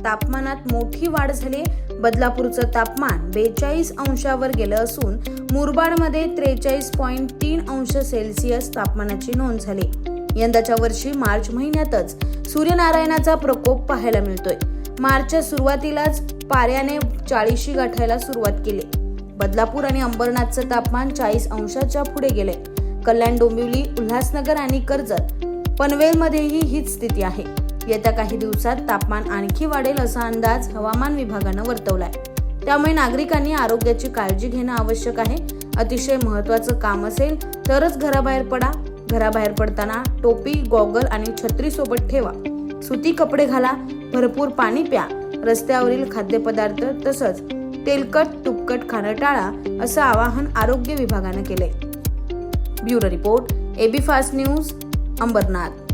तापमानात मोठी वाढ झाली। बदलापूरचं तापमान 42 अंशावर गेलं असून मुरबाडमध्ये 43.3 अंश सेल्सिअस तापमानाची नोंद झाली। यंदाच्या वर्षी मार्च महिन्यातच सूर्यनारायणाचा प्रकोप पाहायला मिळतोय। मार्चच्या सुरुवातीलाच पाऱ्याने 40शी गाठायला सुरुवात केली। बदलापूर आणि अंबरनाथचं तापमान 40 अंशाच्या पुढे गेले। कल्याण, डोंबिवली, उल्हासनगर आणि कर्जत, पनवेलमध्येही हीच स्थिती आहे। येत्या काही दिवसात तापमान आणखी वाढेल असा अंदाज हवामान विभागानं वर्तवलाय। त्यामुळे नागरिकांनी आरोग्याची काळजी घेणं आवश्यक आहे। अतिशय महत्त्वाचं काम असेल तरच घराबाहेर पडा। घराबाहेर पडताना टोपी, गॉगल आणि छत्री सोबत ठेवा। सुती कपडे घाला, भरपूर पाणी प्या, रस्त्यावरील खाद्यपदार्थ तसंच तेलकट तुपकट खाणं टाळा असं आवाहन आरोग्य विभागानं केलंय। Bureau report, AB fast news, Ambernath.